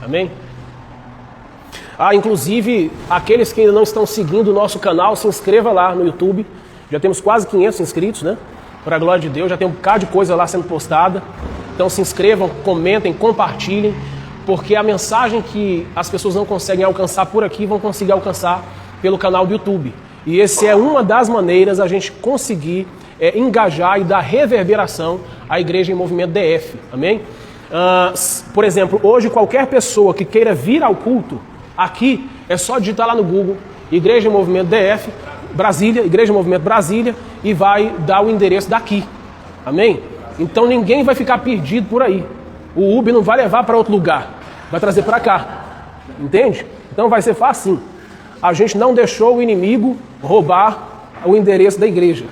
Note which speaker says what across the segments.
Speaker 1: Amém? Inclusive, aqueles que ainda não estão seguindo o nosso canal, se inscreva lá no YouTube. Já temos quase 500 inscritos, né? Para a glória de Deus, já tem um bocado de coisa lá sendo postada. Então se inscrevam, comentem, compartilhem, porque a mensagem que as pessoas não conseguem alcançar por aqui, vão conseguir alcançar pelo canal do YouTube. E essa é uma das maneiras a gente conseguir engajar e dar reverberação à Igreja em Movimento DF. Amém? Por exemplo, hoje qualquer pessoa que queira vir ao culto, aqui é só digitar lá no Google, Igreja em Movimento DF, Brasília, Igreja em Movimento Brasília, e vai dar o endereço daqui. Amém? Então ninguém vai ficar perdido por aí. O Uber não vai levar para outro lugar, vai trazer para cá. Entende? Então vai ser fácil. A gente não deixou o inimigo roubar o endereço da igreja.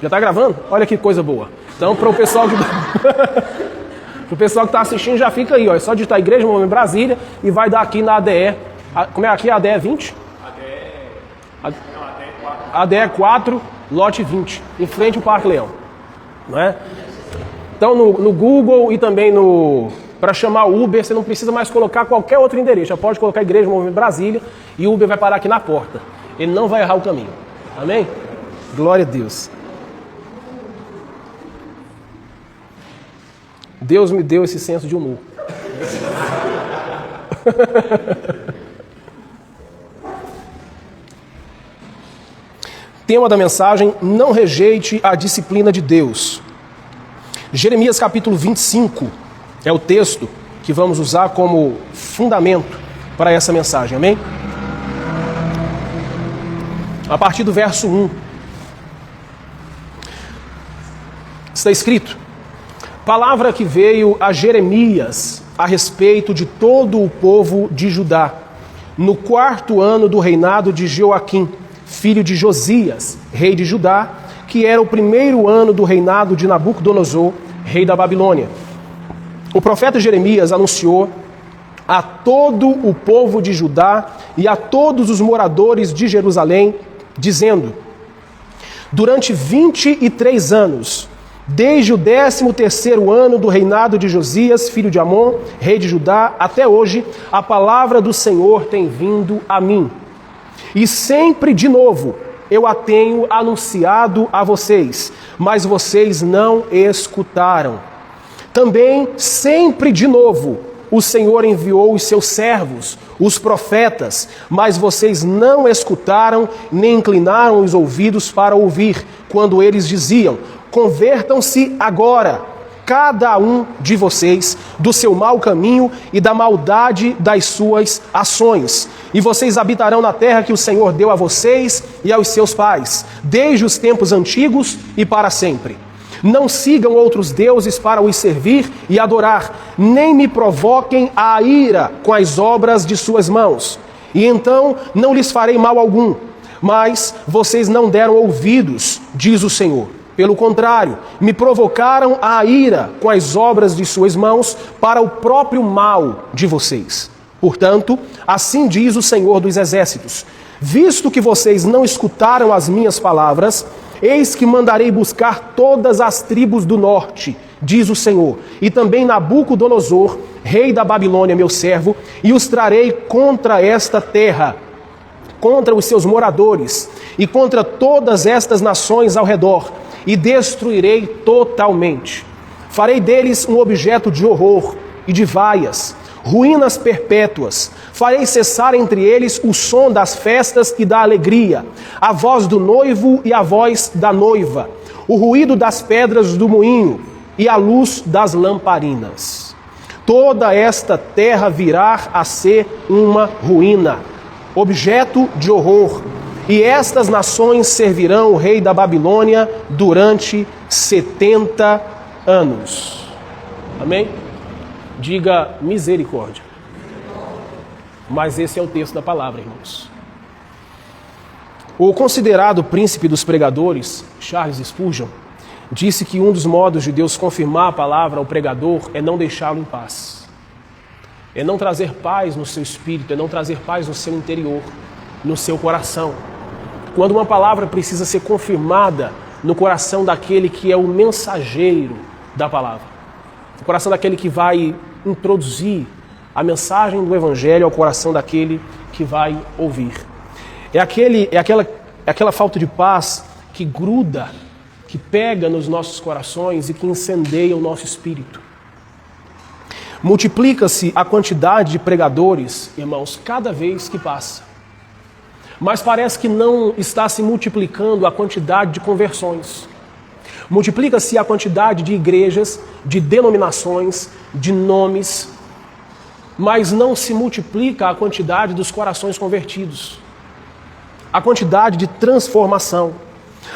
Speaker 1: Já está gravando? Olha que coisa boa. Então para o pessoal que o pessoal que está assistindo, já fica aí, ó. É só digitar Igreja Movimento Brasília e vai dar aqui na ADE. Como é aqui? ADE 20? ADE 4, lote 20, em frente ao Parque Leão. Não é? Então no Google e também para chamar o Uber, você não precisa mais colocar qualquer outro endereço. Já pode colocar Igreja Movimento Brasília e o Uber vai parar aqui na porta. Ele não vai errar o caminho. Amém? Glória a Deus. Deus me deu esse senso de humor. Tema da mensagem: não rejeite a disciplina de Deus. Jeremias capítulo 25 é o texto que vamos usar como fundamento para essa mensagem, amém? A partir do verso 1. Está escrito: palavra que veio a Jeremias a respeito de todo o povo de Judá, no 4º ano do reinado de Joaquim, filho de Josias, rei de Judá, que era o 1º ano do reinado de Nabucodonosor, rei da Babilônia. O profeta Jeremias anunciou a todo o povo de Judá e a todos os moradores de Jerusalém, dizendo: durante 23 anos, desde o 13º ano do reinado de Josias, filho de Amon, rei de Judá, até hoje, a palavra do Senhor tem vindo a mim. E sempre de novo eu a tenho anunciado a vocês, mas vocês não escutaram. Também sempre de novo o Senhor enviou os seus servos, os profetas, mas vocês não escutaram nem inclinaram os ouvidos para ouvir, quando eles diziam: convertam-se agora, cada um de vocês, do seu mau caminho e da maldade das suas ações, e vocês habitarão na terra que o Senhor deu a vocês e aos seus pais, desde os tempos antigos e para sempre. Não sigam outros deuses para os servir e adorar, nem me provoquem a ira com as obras de suas mãos, e então não lhes farei mal algum. Mas vocês não deram ouvidos, diz o Senhor. Pelo contrário, me provocaram a ira com as obras de suas mãos para o próprio mal de vocês. Portanto, assim diz o Senhor dos Exércitos: visto que vocês não escutaram as minhas palavras, eis que mandarei buscar todas as tribos do norte, diz o Senhor, e também Nabucodonosor, rei da Babilônia, meu servo, e os trarei contra esta terra, contra os seus moradores, e contra todas estas nações ao redor, e destruirei totalmente. Farei deles um objeto de horror e de vaias, ruínas perpétuas. Farei cessar entre eles o som das festas e da alegria, a voz do noivo e a voz da noiva, o ruído das pedras do moinho e a luz das lamparinas. Toda esta terra virá a ser uma ruína, objeto de horror, e estas nações servirão o rei da Babilônia durante 70 anos. Amém? Diga misericórdia. Mas esse é o texto da palavra, irmãos. O considerado príncipe dos pregadores, Charles Spurgeon, disse que um dos modos de Deus confirmar a palavra ao pregador é não deixá-lo em paz. É não trazer paz no seu espírito, é não trazer paz no seu interior, no seu coração. Quando uma palavra precisa ser confirmada no coração daquele que é o mensageiro da palavra, no coração daquele que vai introduzir a mensagem do Evangelho ao coração daquele que vai ouvir. É aquela falta de paz que gruda, que pega nos nossos corações e que incendeia o nosso espírito. Multiplica-se a quantidade de pregadores, irmãos, cada vez que passa. Mas parece que não está se multiplicando a quantidade de conversões. Multiplica-se a quantidade de igrejas, de denominações, de nomes, mas não se multiplica a quantidade dos corações convertidos, a quantidade de transformação.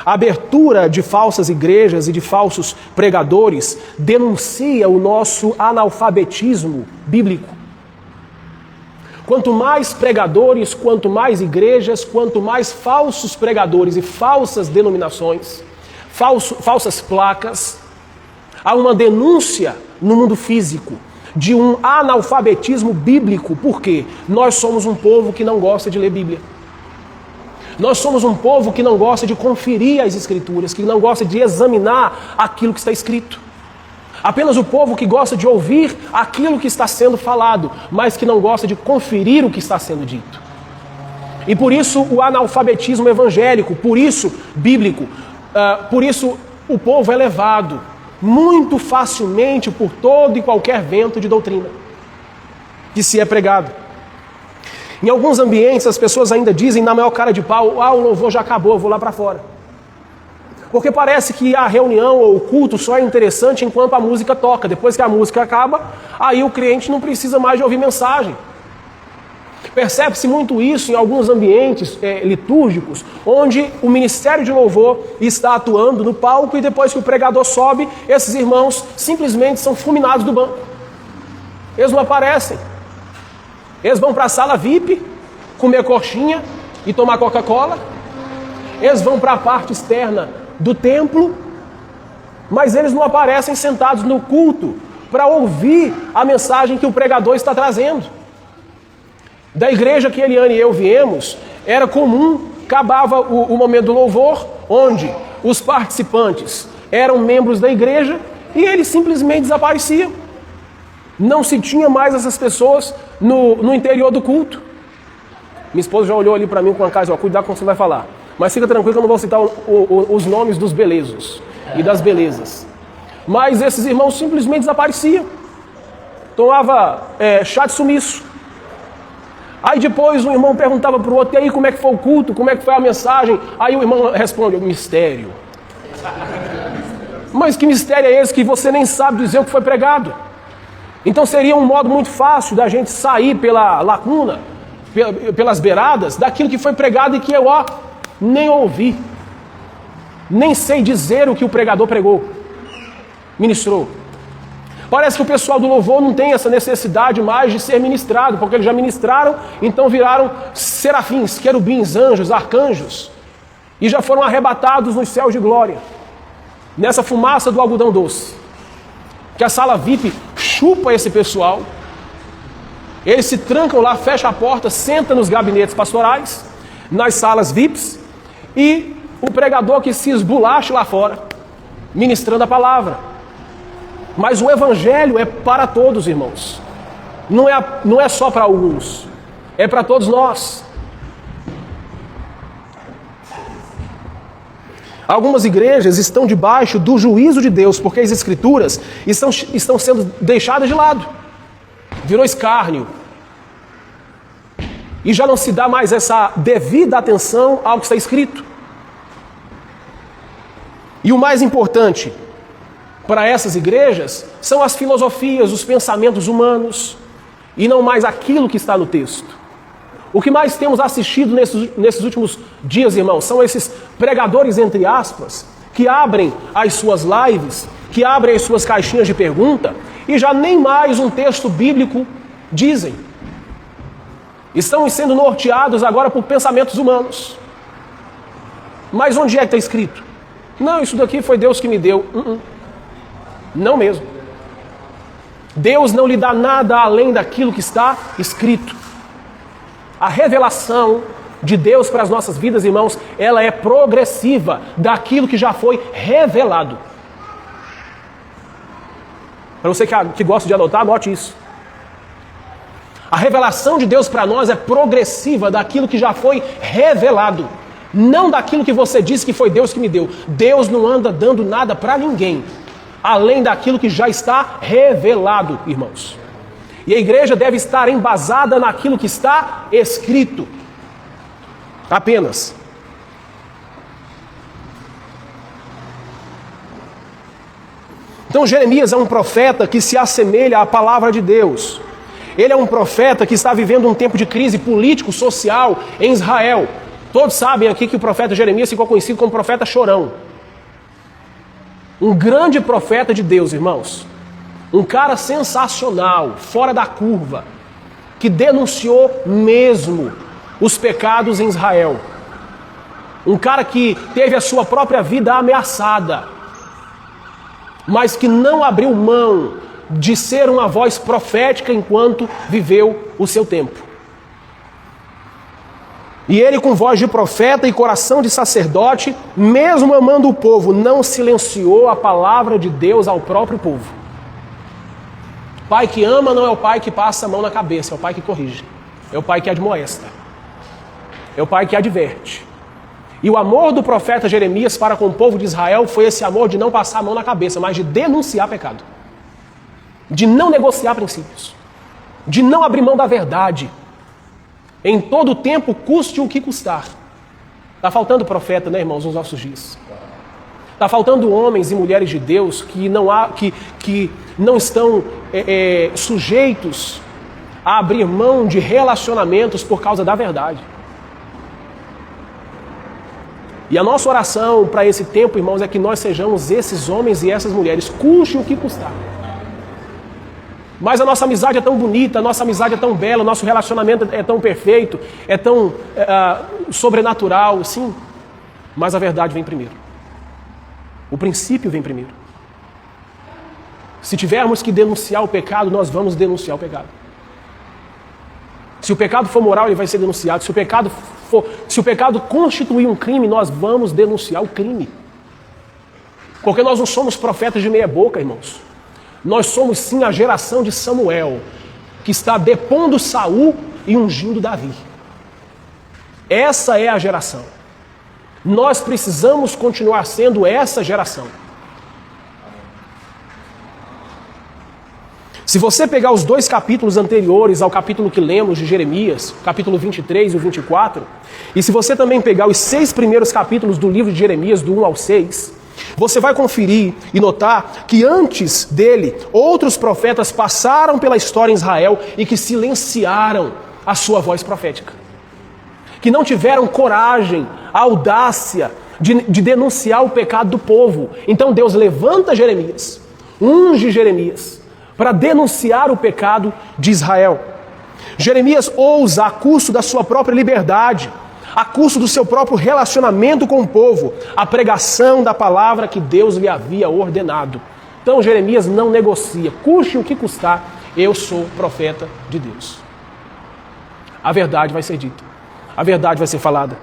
Speaker 1: A abertura de falsas igrejas e de falsos pregadores denuncia o nosso analfabetismo bíblico. Quanto mais pregadores, quanto mais igrejas, quanto mais falsos pregadores e falsas denominações, falsas placas, há uma denúncia no mundo físico de um analfabetismo bíblico. Por quê? Nós somos um povo que não gosta de ler Bíblia. Nós somos um povo que não gosta de conferir as Escrituras, que não gosta de examinar aquilo que está escrito. Apenas o povo que gosta de ouvir aquilo que está sendo falado, mas que não gosta de conferir o que está sendo dito. E por isso o analfabetismo evangélico, por isso bíblico, por isso o povo é levado muito facilmente por todo e qualquer vento de doutrina que se é pregado. Em alguns ambientes as pessoas ainda dizem na maior cara de pau: o louvor já acabou, eu vou lá para fora. Porque parece que a reunião ou o culto só é interessante enquanto a música toca. Depois que a música acaba, aí o crente não precisa mais de ouvir mensagem. Percebe-se muito isso em alguns ambientes litúrgicos, onde o ministério de louvor está atuando no palco e depois que o pregador sobe, esses irmãos simplesmente são fulminados do banco. Eles não aparecem. Eles vão para a sala VIP, comer coxinha e tomar Coca-Cola. Eles vão para a parte externa do templo, mas eles não aparecem sentados no culto para ouvir a mensagem que o pregador está trazendo. Da igreja que Eliane e eu viemos, era comum, acabava o momento do louvor, onde os participantes eram membros da igreja e eles simplesmente desapareciam. Não se tinha mais essas pessoas no interior do culto. Minha esposa já olhou ali para mim com a cara e disse: cuidado com o que você vai falar. Mas fica tranquilo que eu não vou citar os nomes dos belezos e das belezas. Mas esses irmãos simplesmente desapareciam. Tomava chá de sumiço. Aí depois um irmão perguntava para o outro: e aí, como é que foi o culto? Como é que foi a mensagem? Aí o irmão responde: mistério. Mas que mistério é esse que você nem sabe dizer o que foi pregado? Então seria um modo muito fácil da gente sair pela lacuna, pelas beiradas, daquilo que foi pregado e que eu nem ouvi. Nem sei dizer o que o pregador pregou, ministrou. Parece que o pessoal do louvor não tem essa necessidade mais de ser ministrado, porque eles já ministraram, então viraram serafins, querubins, anjos, arcanjos, e já foram arrebatados nos céus de glória, nessa fumaça do algodão doce, que a sala VIP chupa esse pessoal. Eles se trancam lá, fecham a porta, sentam nos gabinetes pastorais, nas salas VIPs, e o pregador que se esbulacha lá fora, ministrando a palavra. Mas o evangelho é para todos, irmãos. Não é só para alguns, é para todos nós. Algumas igrejas estão debaixo do juízo de Deus, porque as escrituras estão sendo deixadas de lado. Virou escárnio. E já não se dá mais essa devida atenção ao que está escrito. E o mais importante para essas igrejas são as filosofias, os pensamentos humanos, e não mais aquilo que está no texto. O que mais temos assistido nesses últimos dias, irmãos, são esses pregadores, entre aspas, que abrem as suas lives, que abrem as suas caixinhas de pergunta, e já nem mais um texto bíblico dizem. Estão sendo norteados agora por pensamentos humanos. Mas onde é que está escrito? Não, isso daqui foi Deus que me deu. Não mesmo. Deus não lhe dá nada além daquilo que está escrito. A revelação de Deus para as nossas vidas, irmãos, ela é progressiva daquilo que já foi revelado. Para você que gosta de anotar, anote isso. A revelação de Deus para nós é progressiva daquilo que já foi revelado. Não daquilo que você disse que foi Deus que me deu. Deus não anda dando nada para ninguém, além daquilo que já está revelado, irmãos. E a igreja deve estar embasada naquilo que está escrito. Apenas. Então Jeremias é um profeta que se assemelha à palavra de Deus. Ele é um profeta que está vivendo um tempo de crise político-social em Israel. Todos sabem aqui que o profeta Jeremias ficou conhecido como profeta chorão. Um grande profeta de Deus, irmãos. Um cara sensacional, fora da curva, que denunciou mesmo os pecados em Israel. Um cara que teve a sua própria vida ameaçada, mas que não abriu mão de ser uma voz profética enquanto viveu o seu tempo. E ele, com voz de profeta e coração de sacerdote, mesmo amando o povo, não silenciou a palavra de Deus ao próprio povo. Pai que ama não é o pai que passa a mão na cabeça, é o pai que corrige. É o pai que admoesta. É o pai que adverte. E o amor do profeta Jeremias para com o povo de Israel foi esse amor de não passar a mão na cabeça, mas de denunciar pecado. De não negociar princípios. De não abrir mão da verdade. Em todo o tempo, custe o que custar. Está faltando profeta, né, irmãos, nos nossos dias. Está faltando homens e mulheres de Deus que não estão sujeitos a abrir mão de relacionamentos por causa da verdade. E a nossa oração para esse tempo, irmãos, é que nós sejamos esses homens e essas mulheres, custe o que custar. Mas a nossa amizade é tão bonita, a nossa amizade é tão bela, o nosso relacionamento é tão perfeito, é tão sobrenatural, sim. Mas a verdade vem primeiro. O princípio vem primeiro. Se tivermos que denunciar o pecado, nós vamos denunciar o pecado. Se o pecado for moral, ele vai ser denunciado. Se o pecado constituir um crime, nós vamos denunciar o crime. Porque nós não somos profetas de meia boca, irmãos. Nós somos sim a geração de Samuel, que está depondo Saul e ungindo Davi. Essa é a geração. Nós precisamos continuar sendo essa geração. Se você pegar os 2 capítulos anteriores ao capítulo que lemos de Jeremias, capítulo 23 e o 24, e se você também pegar os 6 primeiros capítulos do livro de Jeremias, do 1 ao 6, você vai conferir e notar que antes dele, outros profetas passaram pela história em Israel e que silenciaram a sua voz profética. Que não tiveram coragem, audácia de denunciar o pecado do povo. Então Deus levanta Jeremias, unge Jeremias, para denunciar o pecado de Israel. Jeremias ousa, a custo da sua própria liberdade, a custo do seu próprio relacionamento com o povo, a pregação da palavra que Deus lhe havia ordenado. Então Jeremias não negocia, custe o que custar, eu sou profeta de Deus. A verdade vai ser dita, a verdade vai ser falada.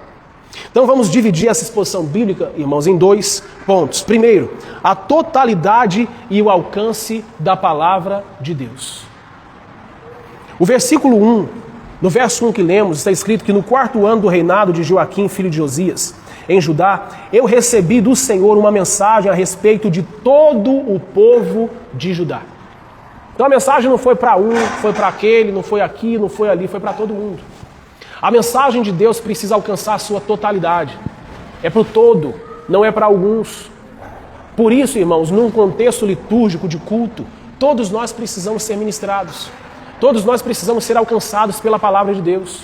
Speaker 1: Então vamos dividir essa exposição bíblica, irmãos, em 2 pontos. Primeiro, a totalidade e o alcance da palavra de Deus. O versículo 1, no verso 1 que lemos, está escrito que no 4º ano do reinado de Joaquim, filho de Josias, em Judá, eu recebi do Senhor uma mensagem a respeito de todo o povo de Judá. Então a mensagem não foi para um, foi para aquele, não foi aqui, não foi ali, foi para todo mundo. A mensagem de Deus precisa alcançar a sua totalidade. É para o todo, não é para alguns. Por isso, irmãos, num contexto litúrgico de culto, todos nós precisamos ser ministrados. Todos nós precisamos ser alcançados pela palavra de Deus.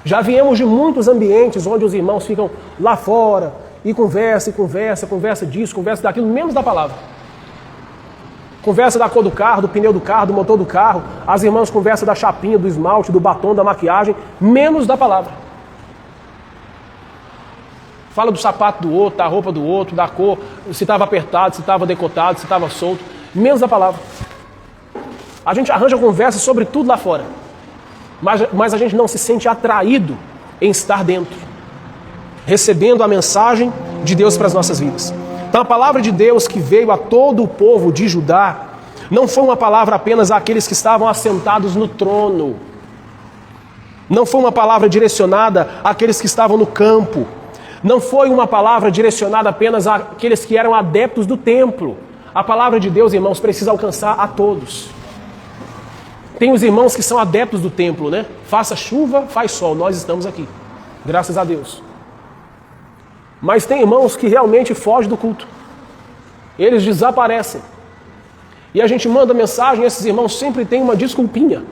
Speaker 1: Já viemos de muitos ambientes onde os irmãos ficam lá fora e conversa disso, conversa daquilo, menos da palavra. Conversa da cor do carro, do pneu do carro, do motor do carro. As irmãs conversam da chapinha, do esmalte, do batom, da maquiagem, menos da palavra. Fala do sapato do outro, da roupa do outro, da cor, se estava apertado, se estava decotado, se estava solto, menos da palavra. A gente arranja conversa sobre tudo lá fora, mas a gente não se sente atraído em estar dentro, recebendo a mensagem de Deus para as nossas vidas. Então a palavra de Deus que veio a todo o povo de Judá não foi uma palavra apenas àqueles que estavam assentados no trono. Não foi uma palavra direcionada àqueles que estavam no campo. Não foi uma palavra direcionada apenas àqueles que eram adeptos do templo. A palavra de Deus, irmãos, precisa alcançar a todos. Tem os irmãos que são adeptos do templo, né? Faça chuva, faz sol, nós estamos aqui. Graças a Deus. Mas tem irmãos que realmente fogem do culto. Eles desaparecem. E a gente manda mensagem, esses irmãos sempre têm uma desculpinha.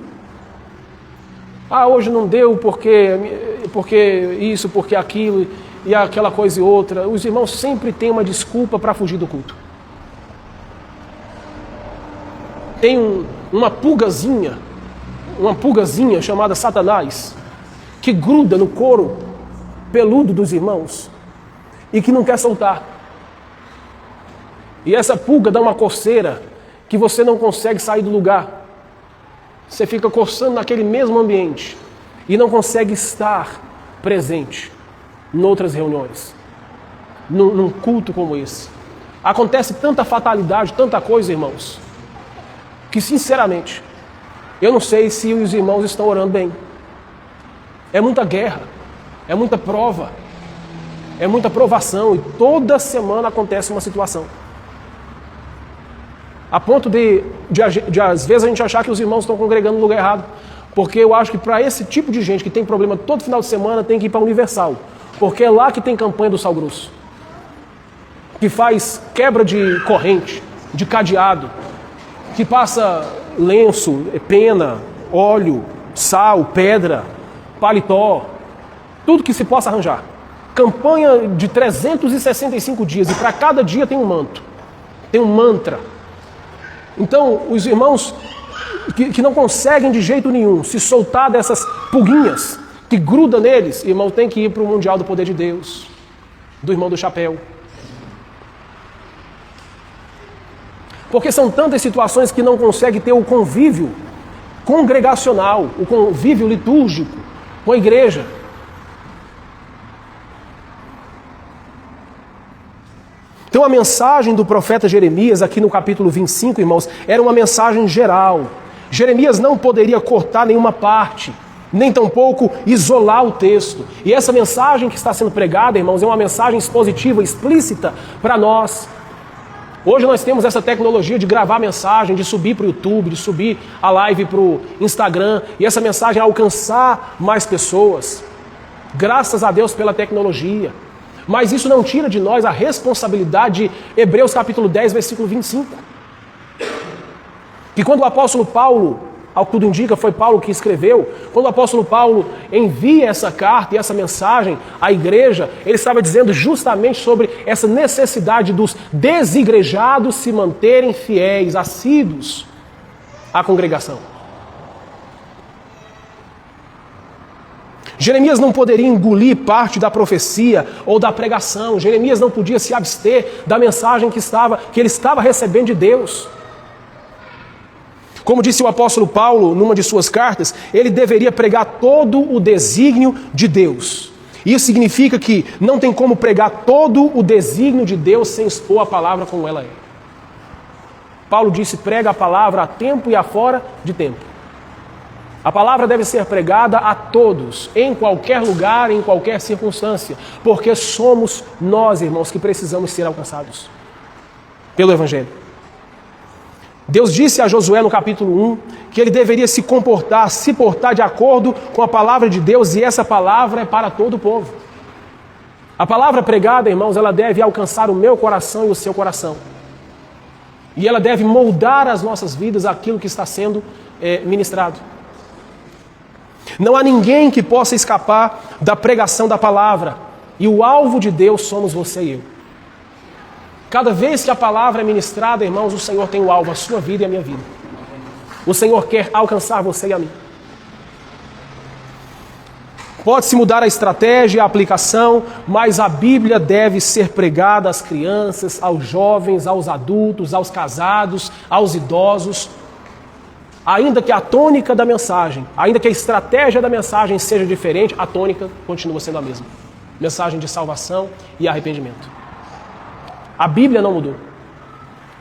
Speaker 1: Ah, hoje não deu porque isso, porque aquilo, e aquela coisa e outra. Os irmãos sempre têm uma desculpa para fugir do culto. Tem uma pulgazinha chamada Satanás, que gruda no couro peludo dos irmãos e que não quer soltar. E essa pulga dá uma coceira que você não consegue sair do lugar. Você fica coçando naquele mesmo ambiente e não consegue estar presente em outras reuniões, num culto como esse. Acontece tanta fatalidade, tanta coisa, irmãos, que sinceramente, eu não sei se os irmãos estão orando bem. É muita guerra, é muita prova, é muita provação, e toda semana acontece uma situação. A ponto de às vezes a gente achar que os irmãos estão congregando no lugar errado. Porque eu acho que para esse tipo de gente que tem problema todo final de semana, tem que ir para a Universal. Porque é lá que tem campanha do sal grosso. Que faz quebra de corrente, de cadeado. Que passa lenço, pena, óleo, sal, pedra, paletó. Tudo que se possa arranjar. Campanha de 365 dias. E para cada dia tem um manto. Tem um mantra. Então, os irmãos que não conseguem de jeito nenhum se soltar dessas pulguinhas que grudam neles, irmão, tem que ir para o Mundial do Poder de Deus, do irmão do chapéu. Porque são tantas situações que não conseguem ter o convívio congregacional, o convívio litúrgico com a igreja. Então a mensagem do profeta Jeremias, aqui no capítulo 25, irmãos, era uma mensagem geral. Jeremias não poderia cortar nenhuma parte, nem tampouco isolar o texto. E essa mensagem que está sendo pregada, irmãos, é uma mensagem expositiva, explícita para nós. Hoje nós temos essa tecnologia de gravar mensagem, de subir para o YouTube, de subir a live para o Instagram, e essa mensagem alcançar mais pessoas. Graças a Deus pela tecnologia. Mas isso não tira de nós a responsabilidade de Hebreus capítulo 10, versículo 25. Que quando o apóstolo Paulo, ao que tudo indica, foi Paulo que escreveu, quando o apóstolo Paulo envia essa carta e essa mensagem à igreja, ele estava dizendo justamente sobre essa necessidade dos desigrejados se manterem fiéis, assíduos à congregação. Jeremias não poderia engolir parte da profecia ou da pregação. Jeremias não podia se abster da mensagem que ele estava recebendo de Deus. Como disse o apóstolo Paulo numa de suas cartas, ele deveria pregar todo o desígnio de Deus. Isso significa que não tem como pregar todo o desígnio de Deus sem expor a palavra como ela é. Paulo disse: prega a palavra a tempo e a fora de tempo. A palavra deve ser pregada a todos, em qualquer lugar, em qualquer circunstância, porque somos nós, irmãos, que precisamos ser alcançados pelo Evangelho. Deus disse a Josué no capítulo 1 que ele deveria se portar de acordo com a palavra de Deus, e essa palavra é para todo o povo. A palavra pregada, irmãos, ela deve alcançar o meu coração e o seu coração. E ela deve moldar as nossas vidas aquilo que está sendo ministrado. Não há ninguém que possa escapar da pregação da palavra. E o alvo de Deus somos você e eu. Cada vez que a palavra é ministrada, irmãos, o Senhor tem o alvo, a sua vida e a minha vida. O Senhor quer alcançar você e a mim. Pode-se mudar a estratégia, a aplicação, mas a Bíblia deve ser pregada às crianças, aos jovens, aos adultos, aos casados, aos idosos. Ainda que a tônica da mensagem, ainda que a estratégia da mensagem seja diferente, a tônica continua sendo a mesma. Mensagem de salvação e arrependimento. A Bíblia não mudou.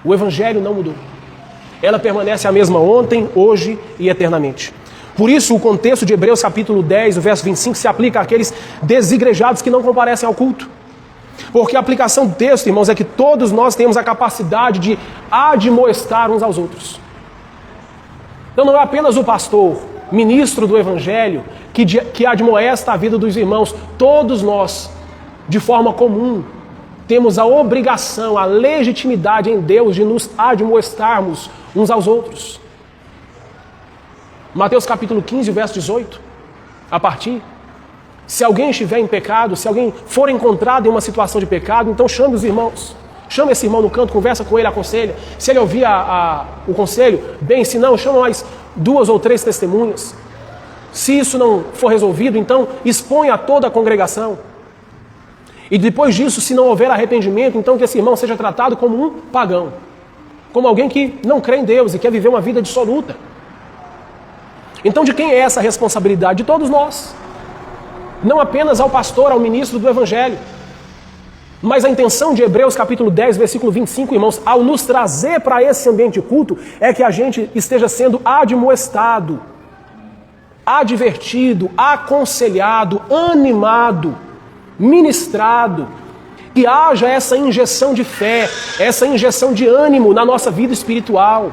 Speaker 1: O Evangelho não mudou. Ela permanece a mesma ontem, hoje e eternamente. Por isso, o contexto de Hebreus capítulo 10, o verso 25, se aplica àqueles desigrejados que não comparecem ao culto. Porque a aplicação do texto, irmãos, é que todos nós temos a capacidade de admoestar uns aos outros. Então não é apenas o pastor, ministro do Evangelho, que admoesta a vida dos irmãos. Todos nós, de forma comum, temos a obrigação, a legitimidade em Deus de nos admoestarmos uns aos outros. Mateus capítulo 15, verso 18, a partir. Se alguém estiver em pecado, se alguém for encontrado em uma situação de pecado, então chame os irmãos. Chama esse irmão no canto, conversa com ele, aconselha. Se ele ouvir o conselho, bem, se não, chama mais 2 ou 3 testemunhas. Se isso não for resolvido, então expõe a toda a congregação. E depois disso, se não houver arrependimento, então que esse irmão seja tratado como um pagão. Como alguém que não crê em Deus e quer viver uma vida dissoluta. Então de quem é essa responsabilidade? De todos nós. Não apenas ao pastor, ao ministro do Evangelho. Mas a intenção de Hebreus capítulo 10, versículo 25, irmãos, ao nos trazer para esse ambiente de culto, é que a gente esteja sendo admoestado, advertido, aconselhado, animado, ministrado, que haja essa injeção de fé, essa injeção de ânimo na nossa vida espiritual,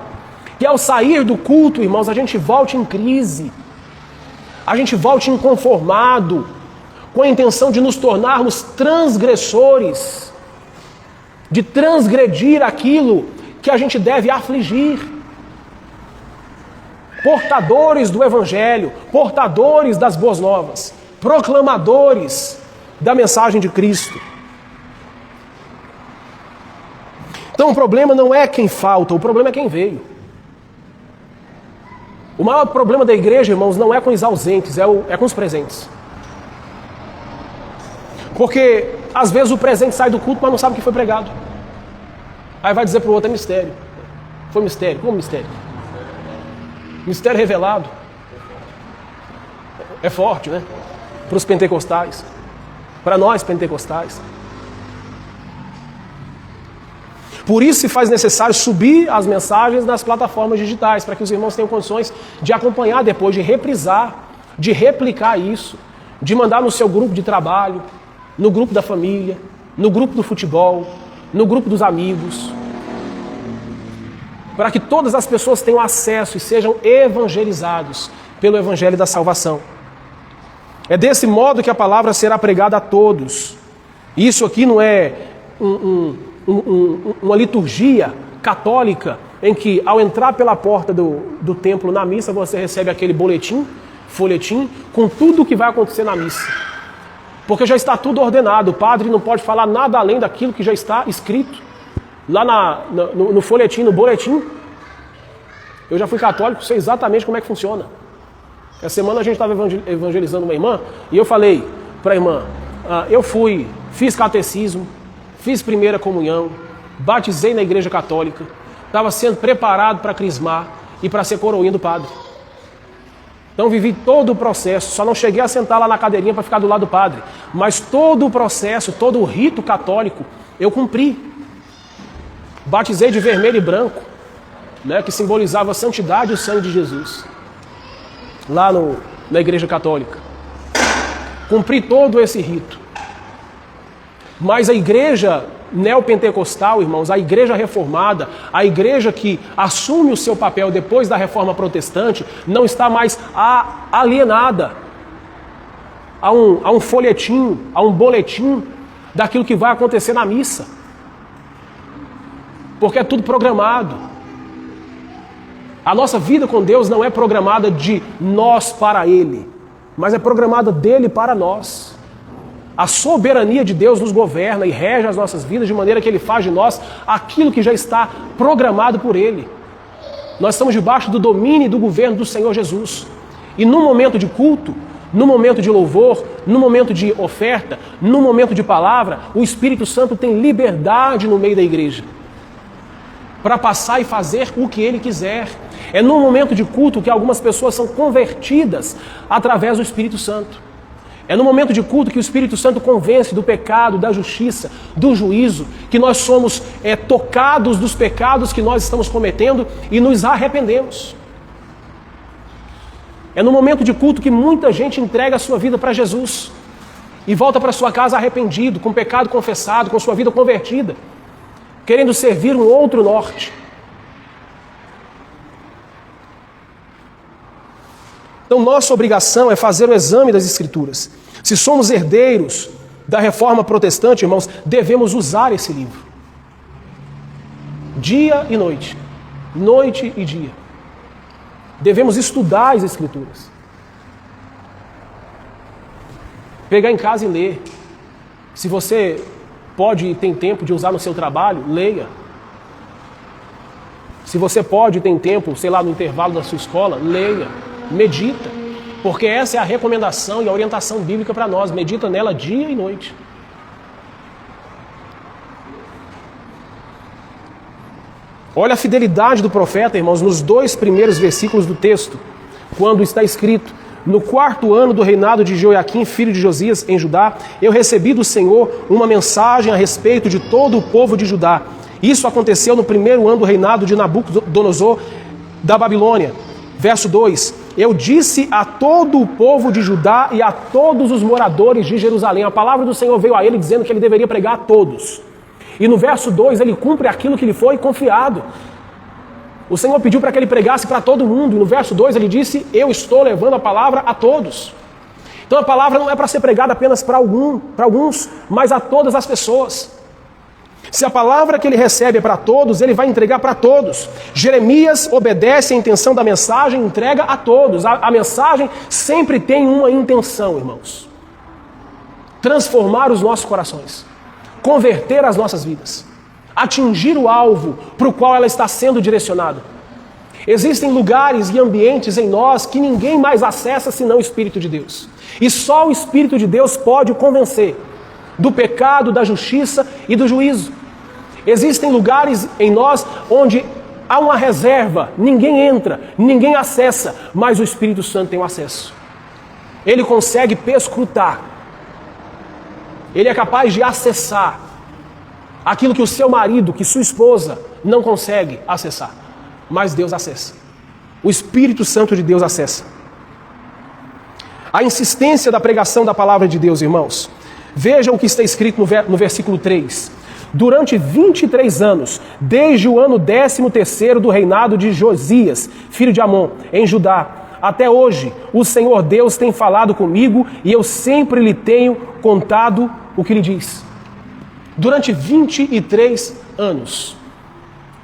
Speaker 1: que ao sair do culto, irmãos, a gente volte em crise, a gente volte inconformado, com a intenção de nos tornarmos transgressores, de transgredir aquilo que a gente deve afligir. Portadores do Evangelho, portadores das boas novas, proclamadores da mensagem de Cristo. Então o problema não é quem falta, o problema é quem veio. O maior problema da igreja, irmãos, não é com os ausentes, é com os presentes. Porque às vezes o presente sai do culto, mas não sabe o que foi pregado. Aí vai dizer para o outro, é mistério. Foi mistério. Como mistério? Mistério revelado. É forte, né? Para os pentecostais. Para nós pentecostais. Por isso se faz necessário subir as mensagens nas plataformas digitais, para que os irmãos tenham condições de acompanhar depois, de reprisar, de replicar isso, de mandar no seu grupo de trabalho, no grupo da família, no grupo do futebol, no grupo dos amigos, para que todas as pessoas tenham acesso e sejam evangelizados pelo Evangelho da Salvação. É desse modo que a palavra será pregada a todos. Isso aqui não é uma liturgia católica em que, ao entrar pela porta do templo na missa, você recebe aquele folhetim, com tudo o que vai acontecer na missa. Porque já está tudo ordenado, o padre não pode falar nada além daquilo que já está escrito lá no folhetim, no boletim. Eu já fui católico, sei exatamente como é que funciona. Essa semana a gente estava evangelizando uma irmã e eu falei para a irmã, fiz catecismo, fiz primeira comunhão, batizei na igreja católica, estava sendo preparado para crismar e para ser coroinha do padre. Então vivi todo o processo, só não cheguei a sentar lá na cadeirinha para ficar do lado do padre, mas todo o processo, todo o rito católico, eu cumpri. Batizei de vermelho e branco, né, que simbolizava a santidade e o sangue de Jesus, lá na igreja católica. Cumpri todo esse rito. Mas a igreja neopentecostal, irmãos, a igreja reformada, a igreja que assume o seu papel depois da reforma protestante, não está mais alienada a um folhetim, a um boletim daquilo que vai acontecer na missa. Porque é tudo programado. A nossa vida com Deus não é programada de nós para Ele, mas é programada dele para nós. A soberania de Deus nos governa e rege as nossas vidas de maneira que Ele faz de nós aquilo que já está programado por Ele. Nós estamos debaixo do domínio e do governo do Senhor Jesus. E no momento de culto, no momento de louvor, no momento de oferta, no momento de palavra, o Espírito Santo tem liberdade no meio da igreja para passar e fazer o que Ele quiser. É no momento de culto que algumas pessoas são convertidas através do Espírito Santo. É no momento de culto que o Espírito Santo convence do pecado, da justiça, do juízo, que nós somos tocados dos pecados que nós estamos cometendo e nos arrependemos. É no momento de culto que muita gente entrega a sua vida para Jesus e volta para sua casa arrependido, com pecado confessado, com sua vida convertida, querendo servir um outro norte. Então, nossa obrigação é fazer o exame das Escrituras. Se somos herdeiros da reforma protestante, irmãos, devemos usar esse livro. Dia e noite. Noite e dia. Devemos estudar as Escrituras. Pegar em casa e ler. Se você pode e tem tempo de usar no seu trabalho, leia. Se você pode e tem tempo, sei lá, no intervalo da sua escola, leia. Medita, porque essa é a recomendação e a orientação bíblica para nós. Medita nela dia e noite. Olha a fidelidade do profeta, irmãos, nos 2 primeiros versículos do texto, quando está escrito: no 4º ano do reinado de Joaquim, filho de Josias, em Judá, eu recebi do Senhor uma mensagem a respeito de todo o povo de Judá. Isso aconteceu no 1º ano do reinado de Nabucodonosor da Babilônia. Verso 2: eu disse a todo o povo de Judá e a todos os moradores de Jerusalém. A palavra do Senhor veio a ele dizendo que ele deveria pregar a todos. E no verso 2 ele cumpre aquilo que lhe foi confiado. O Senhor pediu para que ele pregasse para todo mundo. E no verso 2 ele disse: eu estou levando a palavra a todos. Então a palavra não é para ser pregada apenas para alguns, mas a todas as pessoas. Se a palavra que ele recebe é para todos, ele vai entregar para todos. Jeremias obedece à intenção da mensagem, entrega a todos. A mensagem sempre tem uma intenção, irmãos: transformar os nossos corações, converter as nossas vidas, atingir o alvo para o qual ela está sendo direcionada. Existem lugares e ambientes em nós que ninguém mais acessa senão o Espírito de Deus. E só o Espírito de Deus pode o convencer do pecado, da justiça e do juízo. Existem lugares em nós onde há uma reserva, ninguém entra, ninguém acessa, mas o Espírito Santo tem o acesso. Ele consegue perscrutar, ele é capaz de acessar aquilo que o seu marido, que sua esposa não consegue acessar, mas Deus acessa. O Espírito Santo de Deus acessa. A insistência da pregação da palavra de Deus, irmãos. Veja o que está escrito no versículo 3. Durante 23 anos, desde o ano 13º do reinado de Josias, filho de Amon, em Judá, até hoje, o Senhor Deus tem falado comigo e eu sempre lhe tenho contado o que lhe diz. Durante 23 anos,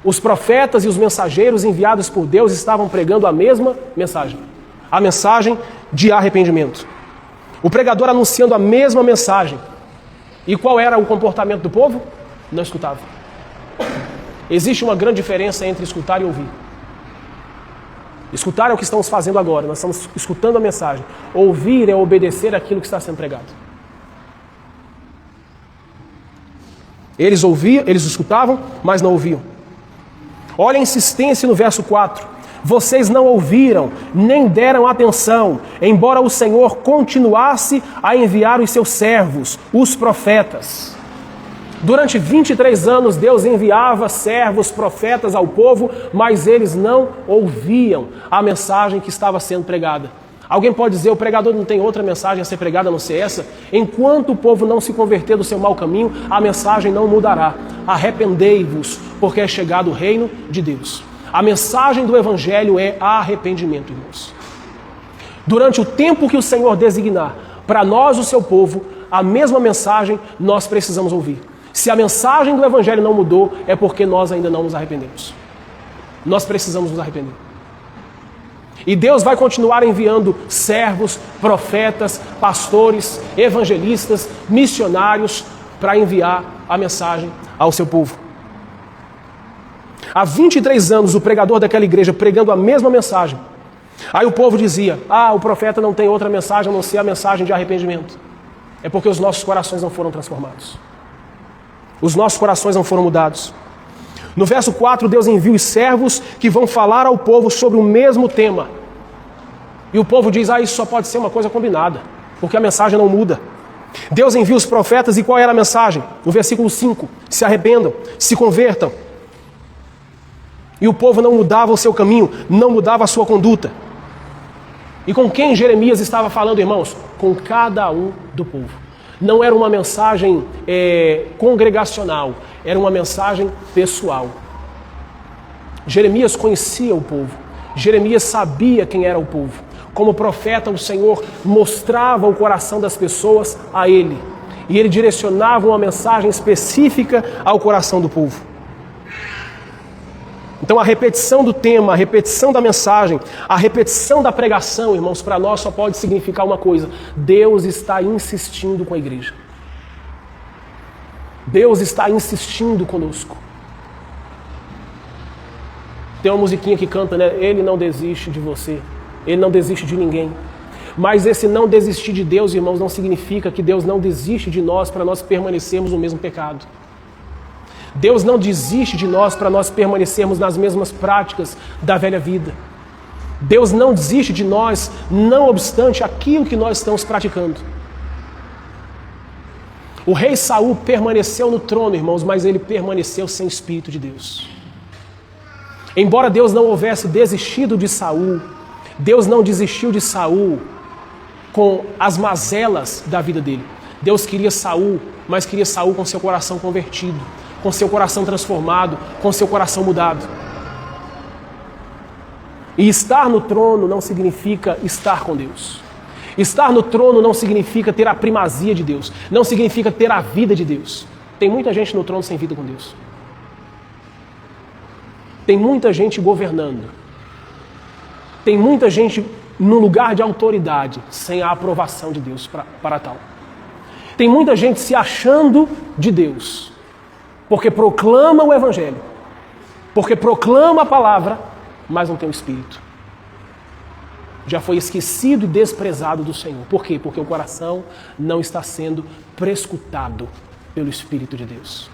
Speaker 1: os profetas e os mensageiros enviados por Deus estavam pregando a mesma mensagem, a mensagem de arrependimento. O pregador anunciando a mesma mensagem. E qual era o comportamento do povo? Não escutava. Existe uma grande diferença entre escutar e ouvir. Escutar é o que estamos fazendo agora, nós estamos escutando a mensagem. Ouvir é obedecer aquilo que está sendo pregado. Eles ouviam, eles escutavam, mas não ouviam. Olha a insistência no verso 4. Vocês não ouviram, nem deram atenção, embora o Senhor continuasse a enviar os seus servos, os profetas. Durante 23 anos, Deus enviava servos, profetas ao povo, mas eles não ouviam a mensagem que estava sendo pregada. Alguém pode dizer: o pregador não tem outra mensagem a ser pregada a não ser essa? Enquanto o povo não se converter do seu mau caminho, a mensagem não mudará. Arrependei-vos, porque é chegado o reino de Deus. A mensagem do Evangelho é arrependimento, irmãos. Durante o tempo que o Senhor designar para nós, o seu povo, a mesma mensagem nós precisamos ouvir. Se a mensagem do Evangelho não mudou, é porque nós ainda não nos arrependemos. Nós precisamos nos arrepender. E Deus vai continuar enviando servos, profetas, pastores, evangelistas, missionários para enviar a mensagem ao seu povo. Há 23 anos o pregador daquela igreja pregando a mesma mensagem. Aí o povo dizia: o profeta não tem outra mensagem a não ser a mensagem de arrependimento. É porque os nossos corações não foram transformados. Os nossos corações não foram mudados. No verso 4, Deus envia os servos que vão falar ao povo sobre o mesmo tema. E o povo diz: isso só pode ser uma coisa combinada. porque a mensagem não muda. Deus envia os profetas e qual era a mensagem? No versículo 5, se arrependam, se convertam. E o povo não mudava o seu caminho, não mudava a sua conduta. E com quem Jeremias estava falando, irmãos? Com cada um do povo. Não era uma mensagem congregacional, era uma mensagem pessoal. Jeremias conhecia o povo, Jeremias sabia quem era o povo. Como profeta, o Senhor mostrava o coração das pessoas a ele. E ele direcionava uma mensagem específica ao coração do povo. Então a repetição do tema, a repetição da mensagem, a repetição da pregação, irmãos, para nós só pode significar uma coisa: Deus está insistindo com a igreja. Deus está insistindo conosco. Tem uma musiquinha que canta, né? Ele não desiste de você, Ele não desiste de ninguém. Mas esse não desistir de Deus, irmãos, não significa que Deus não desiste de nós para nós permanecermos no mesmo pecado. Deus não desiste de nós para nós permanecermos nas mesmas práticas da velha vida. Deus não desiste de nós, não obstante aquilo que nós estamos praticando. O rei Saul permaneceu no trono, irmãos, mas ele permaneceu sem Espírito de Deus. Embora Deus não houvesse desistido de Saul, Deus não desistiu de Saul com as mazelas da vida dele. Deus queria Saul, mas queria Saul com seu coração convertido, com seu coração transformado, com seu coração mudado. E estar no trono não significa estar com Deus. Estar no trono não significa ter a primazia de Deus, não significa ter a vida de Deus. Tem muita gente no trono sem vida com Deus. Tem muita gente governando. Tem muita gente no lugar de autoridade sem a aprovação de Deus para tal. Tem muita gente se achando de Deus, porque proclama o Evangelho, porque proclama a palavra, mas não tem o Espírito. Já foi esquecido e desprezado do Senhor. Por quê? Porque o coração não está sendo prescrutado pelo Espírito de Deus.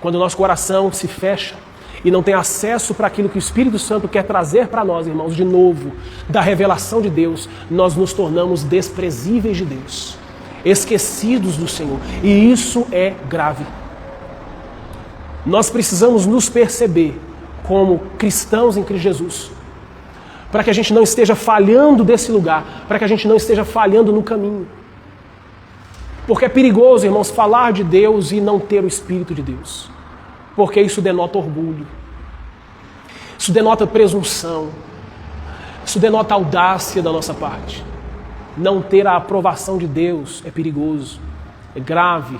Speaker 1: Quando o nosso coração se fecha e não tem acesso para aquilo que o Espírito Santo quer trazer para nós, irmãos, de novo, da revelação de Deus, nós nos tornamos desprezíveis de Deus, esquecidos do Senhor. E isso é grave. Nós precisamos nos perceber como cristãos em Cristo Jesus, para que a gente não esteja falhando desse lugar, para que a gente não esteja falhando no caminho. Porque é perigoso, irmãos, falar de Deus e não ter o Espírito de Deus. Porque isso denota orgulho. Isso denota presunção. Isso denota audácia da nossa parte. Não ter a aprovação de Deus é perigoso, é grave,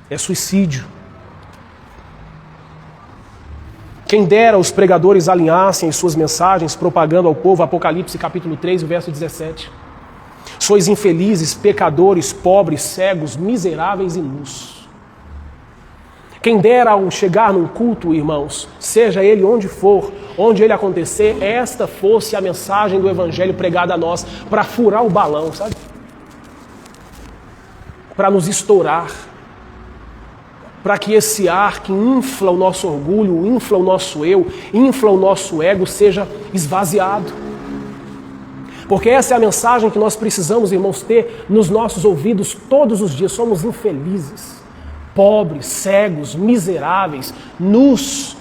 Speaker 1: é suicídio. Quem dera os pregadores alinhassem as suas mensagens propagando ao povo Apocalipse capítulo 3, verso 17. Sois infelizes, pecadores, pobres, cegos, miseráveis e nus. Quem dera ao chegar num culto, irmãos, seja ele onde for, onde ele acontecer, esta fosse a mensagem do Evangelho pregada a nós, para furar o balão, sabe? Para nos estourar. Para que esse ar que infla o nosso orgulho, infla o nosso eu, infla o nosso ego, seja esvaziado. Porque essa é a mensagem que nós precisamos, irmãos, ter nos nossos ouvidos todos os dias. Somos infelizes, pobres, cegos, miseráveis, nus.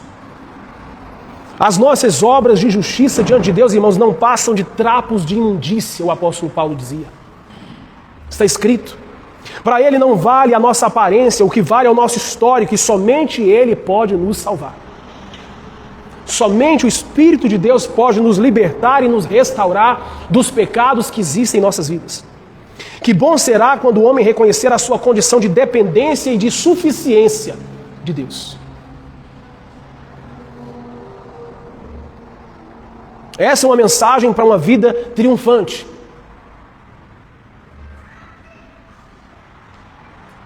Speaker 1: As nossas obras de justiça diante de Deus, irmãos, não passam de trapos de imundícia, o apóstolo Paulo dizia. Está escrito. Para Ele não vale a nossa aparência, o que vale é o nosso histórico, e somente Ele pode nos salvar. Somente o Espírito de Deus pode nos libertar e nos restaurar dos pecados que existem em nossas vidas. Que bom será quando o homem reconhecer a sua condição de dependência e de suficiência de Deus. Essa é uma mensagem para uma vida triunfante.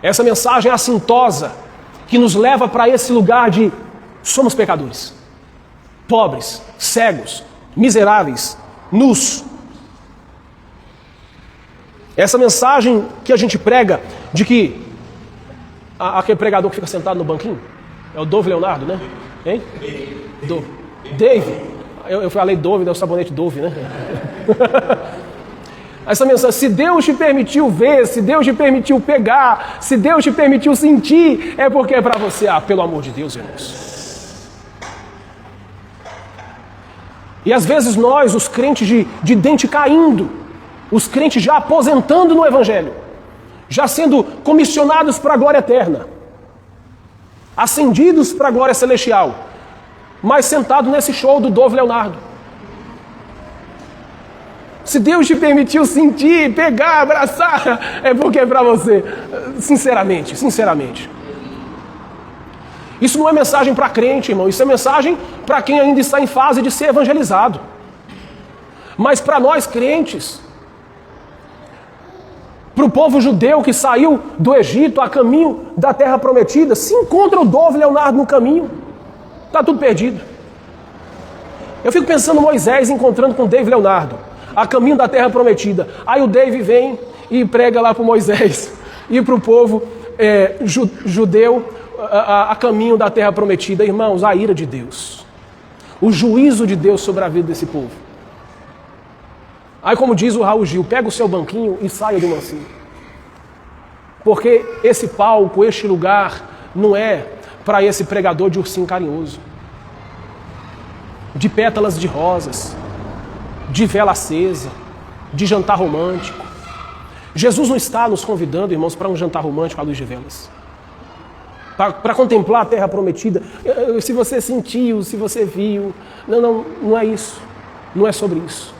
Speaker 1: Essa mensagem assintosa que nos leva para esse lugar de somos pecadores, pobres, cegos, miseráveis, nus. Essa mensagem que a gente prega de que aquele pregador que fica sentado no banquinho é o Dove Leonardo, né? Hein? Dave. Eu falei Dove, é o sabonete Dove, né? Essa mensagem, se Deus te permitiu ver, se Deus te permitiu pegar, se Deus te permitiu sentir, é porque é para você. Pelo amor de Deus, irmãos. E às vezes nós, os crentes de dente caindo, os crentes já aposentando no Evangelho, já sendo comissionados para a glória eterna, ascendidos para a glória celestial, mas sentado nesse show do Dove Leonardo. Se Deus te permitiu sentir, pegar, abraçar, é porque é para você. Sinceramente, sinceramente. Isso não é mensagem para crente, irmão. Isso é mensagem para quem ainda está em fase de ser evangelizado. Mas para nós crentes, para o povo judeu que saiu do Egito a caminho da terra prometida, se encontra o Dove Leonardo no caminho, está tudo perdido. Eu fico pensando Moisés encontrando com Dave Leonardo a caminho da terra prometida. Aí o Dave vem e prega lá para Moisés e para o povo judeu a caminho da terra prometida. Irmãos, a ira de Deus, o juízo de Deus sobre a vida desse povo. Aí, como diz o Raul Gil, pega o seu banquinho e saia do mansinho. Porque esse palco, este lugar, não é para esse pregador de ursinho carinhoso, de pétalas de rosas, de vela acesa, de jantar romântico. Jesus não está nos convidando, irmãos, para um jantar romântico à luz de velas. Para contemplar a terra prometida. Se você sentiu, se você viu. Não é isso. Não é sobre isso.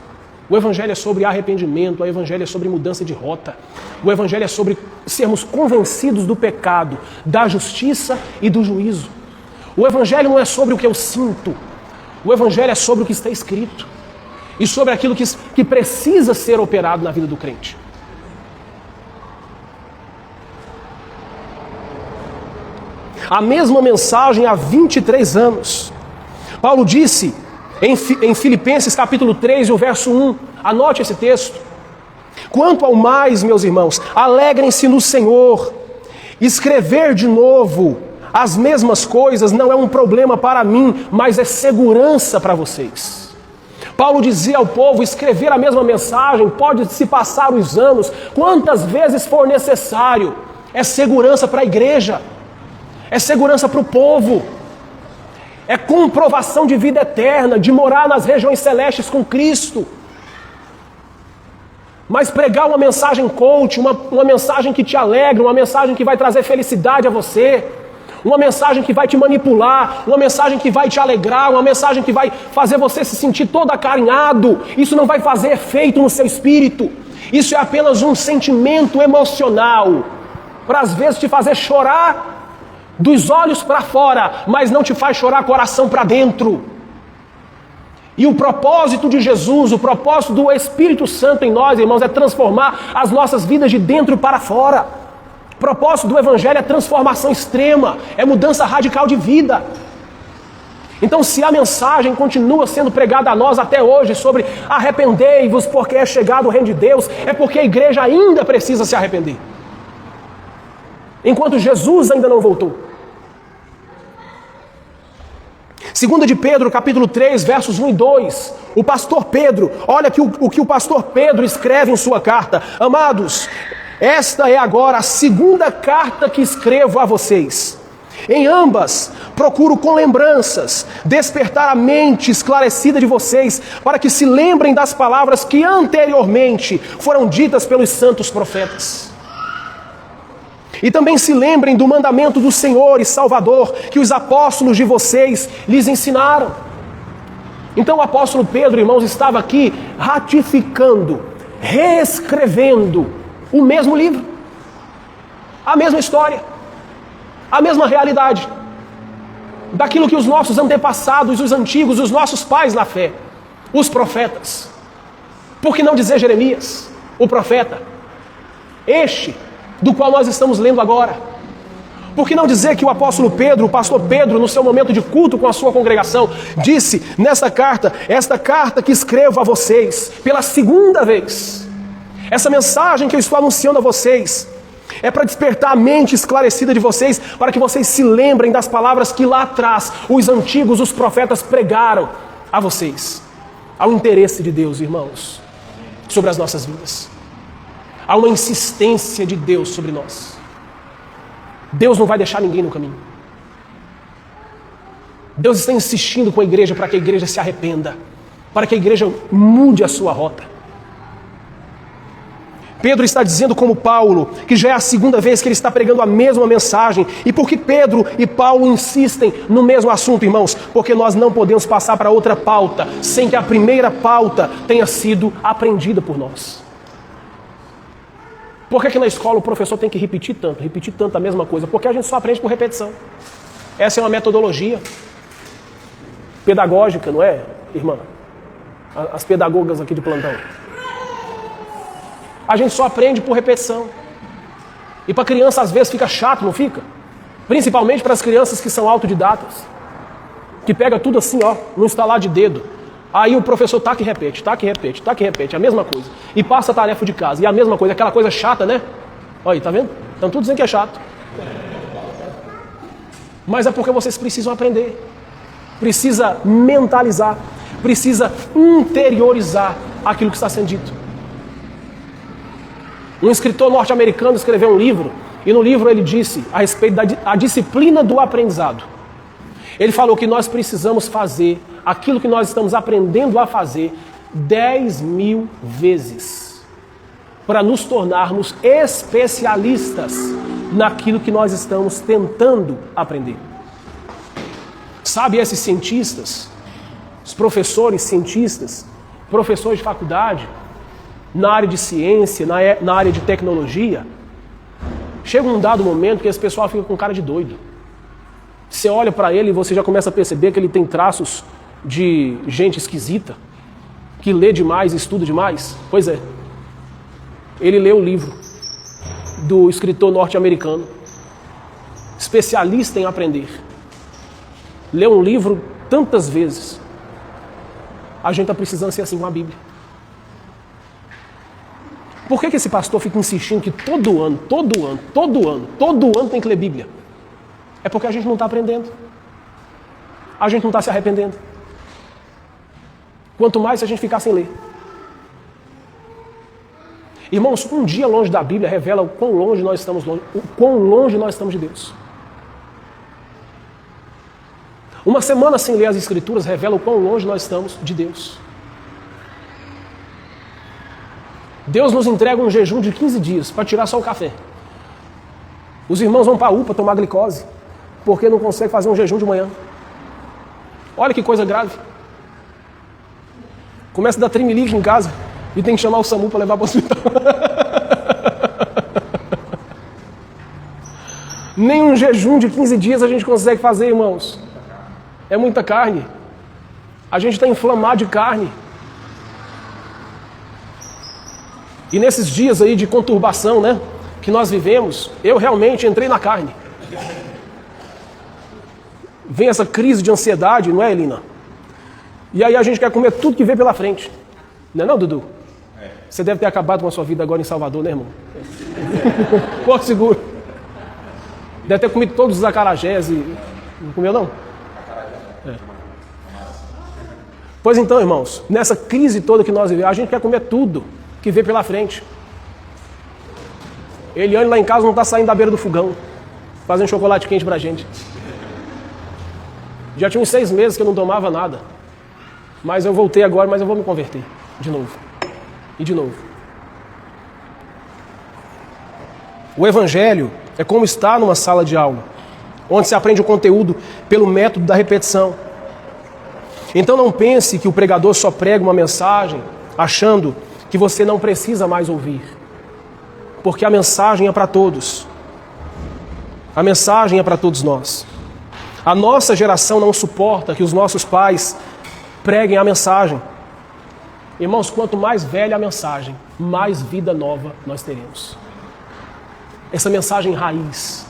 Speaker 1: O Evangelho é sobre arrependimento, o Evangelho é sobre mudança de rota. O Evangelho é sobre sermos convencidos do pecado, da justiça e do juízo. O Evangelho não é sobre o que eu sinto. O Evangelho é sobre o que está escrito. E sobre aquilo que precisa ser operado na vida do crente. A mesma mensagem há 23 anos. Paulo disse em Filipenses capítulo 3, o verso 1, anote esse texto. Quanto ao mais, meus irmãos, alegrem-se no Senhor. Escrever de novo as mesmas coisas não é um problema para mim, mas é segurança para vocês. Paulo dizia ao povo, escrever a mesma mensagem, pode se passar os anos, quantas vezes for necessário. É segurança para a igreja, é segurança para o povo, é comprovação de vida eterna, de morar nas regiões celestes com Cristo. Mas pregar uma mensagem coach, uma mensagem que te alegra, uma mensagem que vai trazer felicidade a você, uma mensagem que vai te manipular, uma mensagem que vai te alegrar, uma mensagem que vai fazer você se sentir todo acarinhado, isso não vai fazer efeito no seu espírito. Isso é apenas um sentimento emocional, para às vezes te fazer chorar dos olhos para fora, mas não te faz chorar coração para dentro. E o propósito de Jesus, o propósito do Espírito Santo em nós, irmãos, é transformar as nossas vidas de dentro para fora. O propósito do Evangelho é transformação extrema, é mudança radical de vida. Então, se a mensagem continua sendo pregada a nós até hoje sobre arrependei-vos porque é chegado o reino de Deus, é porque a igreja ainda precisa se arrepender. Enquanto Jesus ainda não voltou. 2 de Pedro, capítulo 3, versos 1 e 2. O pastor Pedro, olha o que o pastor Pedro escreve em sua carta. Amados, esta é agora a segunda carta que escrevo a vocês. Em ambas, procuro com lembranças despertar a mente esclarecida de vocês para que se lembrem das palavras que anteriormente foram ditas pelos santos profetas. E também se lembrem do mandamento do Senhor e Salvador que os apóstolos de vocês lhes ensinaram. Então o apóstolo Pedro, irmãos, estava aqui ratificando, reescrevendo o mesmo livro, a mesma história, a mesma realidade, daquilo que os nossos antepassados, os antigos, os nossos pais na fé, os profetas, por que não dizer Jeremias, o profeta, do qual nós estamos lendo agora. Por que não dizer que o apóstolo Pedro, o pastor Pedro, no seu momento de culto com a sua congregação, disse nessa carta, esta carta que escrevo a vocês pela segunda vez, essa mensagem que eu estou anunciando a vocês, é para despertar a mente esclarecida de vocês, para que vocês se lembrem das palavras que lá atrás os antigos, os profetas pregaram a vocês, ao interesse de Deus, irmãos, sobre as nossas vidas. Há uma insistência de Deus sobre nós. Deus não vai deixar ninguém no caminho. Deus está insistindo com a igreja para que a igreja se arrependa, para que a igreja mude a sua rota. Pedro está dizendo, como Paulo, que já é a segunda vez que ele está pregando a mesma mensagem. E por que Pedro e Paulo insistem no mesmo assunto, irmãos? Porque nós não podemos passar para outra pauta sem que a primeira pauta tenha sido aprendida por nós. Por que na escola o professor tem que repetir tanto a mesma coisa? Porque a gente só aprende por repetição. Essa é uma metodologia pedagógica, não é, irmã? As pedagogas aqui de plantão. A gente só aprende por repetição. E para criança às vezes fica chato, não fica? Principalmente para as crianças que são autodidatas. Que pega tudo assim, ó, no estalar de dedo. Aí o professor taca e repete, a mesma coisa. E passa a tarefa de casa, e a mesma coisa, aquela coisa chata, né? Olha aí, tá vendo? Estão tudo dizendo que é chato. Mas é porque vocês precisam aprender. Precisa mentalizar. Precisa interiorizar aquilo que está sendo dito. Um escritor norte-americano escreveu um livro, e no livro ele disse a respeito da disciplina do aprendizado. Ele falou que nós precisamos fazer aquilo que nós estamos aprendendo a fazer 10.000 vezes para nos tornarmos especialistas naquilo que nós estamos tentando aprender. Sabe, esses cientistas, os professores cientistas, professores de faculdade, na área de ciência, na área de tecnologia, chega um dado momento que esse pessoal fica com cara de doido. Você olha para ele e você já começa a perceber que ele tem traços de gente esquisita, que lê demais, estuda demais. Pois é, ele leu o livro do escritor norte-americano, especialista em aprender. Leu um livro tantas vezes. A gente está precisando ser assim com a Bíblia. Por que esse pastor fica insistindo que todo ano tem que ler Bíblia? É porque a gente não está aprendendo. A gente não está se arrependendo. Quanto mais se a gente ficar sem ler. Irmãos, um dia longe da Bíblia revela o quão longe nós estamos de Deus. Uma semana sem ler as Escrituras revela o quão longe nós estamos de Deus. Deus nos entrega um jejum de 15 dias para tirar só o café. Os irmãos vão para a UPA tomar glicose, porque não conseguem fazer um jejum de manhã. Olha que coisa grave. Começa a dar tremelique em casa e tem que chamar o SAMU para levar para o hospital. Nem um jejum de 15 dias a gente consegue fazer, irmãos. É muita carne. A gente está inflamado de carne. E nesses dias aí de conturbação, né, que nós vivemos, eu realmente entrei na carne. Vem essa crise de ansiedade, não é, Elina? E aí a gente quer comer tudo que vem pela frente. Não é não, Dudu? Você deve ter acabado com a sua vida agora em Salvador, né, irmão? Porto Seguro. Deve ter comido todos os acarajés e... Não comeu, não? É. Pois então, irmãos, nessa crise toda que nós vivemos, a gente quer comer tudo que vê pela frente. Eliane lá em casa não está saindo da beira do fogão, fazendo chocolate quente pra gente. Já tinha uns 6 meses que eu não tomava nada. Mas eu voltei agora, mas eu vou me converter. De novo. E de novo. O Evangelho é como estar numa sala de aula, onde se aprende o conteúdo pelo método da repetição. Então não pense que o pregador só prega uma mensagem achando que você não precisa mais ouvir. Porque a mensagem é para todos. A mensagem é para todos nós. A nossa geração não suporta que os nossos pais preguem a mensagem. Irmãos, quanto mais velha a mensagem, mais vida nova nós teremos. Essa mensagem raiz,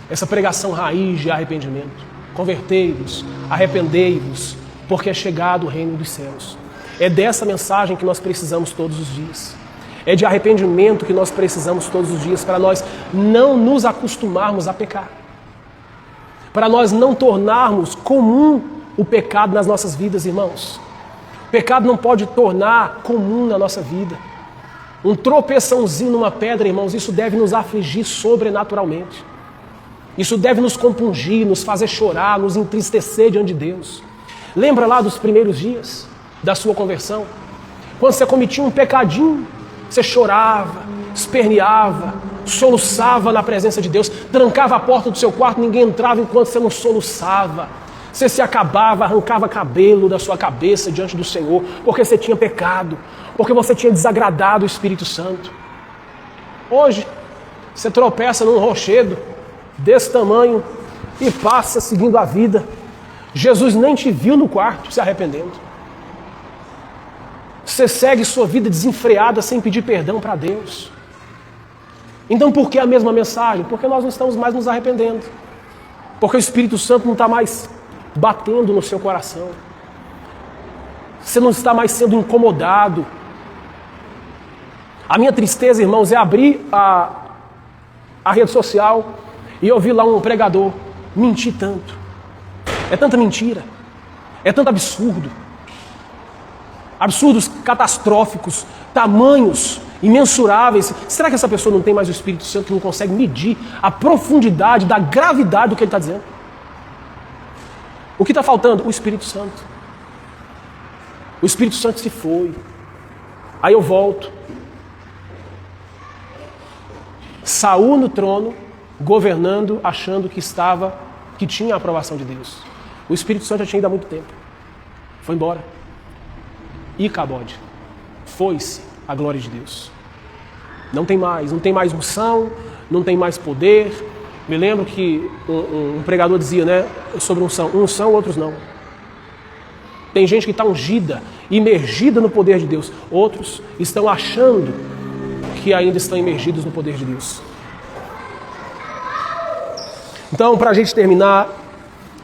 Speaker 1: essa pregação raiz de arrependimento. Convertei-vos, arrependei-vos, porque é chegado o reino dos céus. É dessa mensagem que nós precisamos todos os dias. É de arrependimento que nós precisamos todos os dias para nós não nos acostumarmos a pecar. Para nós não tornarmos comum o pecado nas nossas vidas, irmãos. O pecado não pode tornar comum na nossa vida. um tropeçãozinho numa pedra, irmãos, isso deve nos afligir sobrenaturalmente. Isso deve nos compungir, nos fazer chorar, nos entristecer diante de Deus. Lembra lá dos primeiros dias da sua conversão? Quando você cometia um pecadinho, você chorava, esperneava, soluçava na presença de Deus, trancava a porta do seu quarto, ninguém entrava enquanto você não soluçava. Você se acabava, arrancava cabelo da sua cabeça diante do Senhor, porque você tinha pecado, porque você tinha desagradado o Espírito Santo. Hoje, você tropeça num rochedo desse tamanho e passa seguindo a vida. Jesus nem te viu no quarto se arrependendo. Você segue sua vida desenfreada sem pedir perdão para Deus. Então por que a mesma mensagem? Porque nós não estamos mais nos arrependendo. Porque o Espírito Santo não está mais batendo no seu coração. Você não está mais sendo incomodado. A minha tristeza, irmãos, é abrir a rede social e ouvir lá um pregador mentir tanto. É tanta mentira. É tanto absurdo. Absurdos catastróficos, tamanhos imensuráveis. Será que essa pessoa não tem mais o Espírito Santo, que não consegue medir a profundidade da gravidade do que ele está dizendo? O que está faltando? O Espírito Santo. O Espírito Santo se foi. Aí eu volto. Saul no trono, governando, achando que tinha a aprovação de Deus. O Espírito Santo já tinha ido há muito tempo. Foi embora. E Icabode. Foi-se a glória de Deus. Não tem mais unção, não tem mais poder. Me lembro que um pregador dizia, né, sobre unção, uns são, outros não. Tem gente que está ungida, imergida no poder de Deus. Outros estão achando que ainda estão imergidos no poder de Deus. Então, para a gente terminar,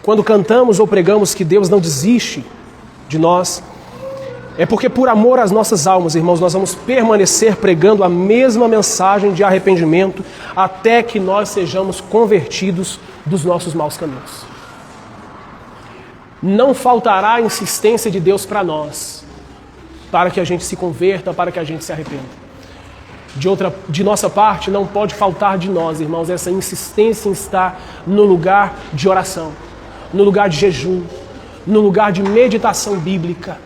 Speaker 1: quando cantamos ou pregamos que Deus não desiste de nós, é porque por amor às nossas almas, irmãos, nós vamos permanecer pregando a mesma mensagem de arrependimento até que nós sejamos convertidos dos nossos maus caminhos. Não faltará a insistência de Deus para nós, para que a gente se converta, para que a gente se arrependa. De nossa parte, não pode faltar de nós, irmãos, essa insistência em estar no lugar de oração, no lugar de jejum, no lugar de meditação bíblica,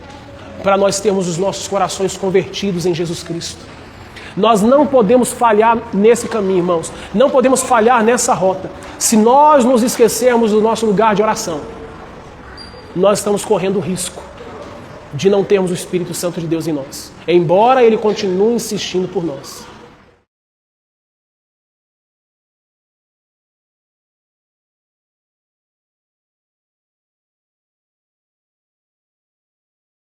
Speaker 1: para nós termos os nossos corações convertidos em Jesus Cristo. Nós não podemos falhar nesse caminho, irmãos. Não podemos falhar nessa rota. Se nós nos esquecermos do nosso lugar de oração, nós estamos correndo o risco de não termos o Espírito Santo de Deus em nós, embora Ele continue insistindo por nós.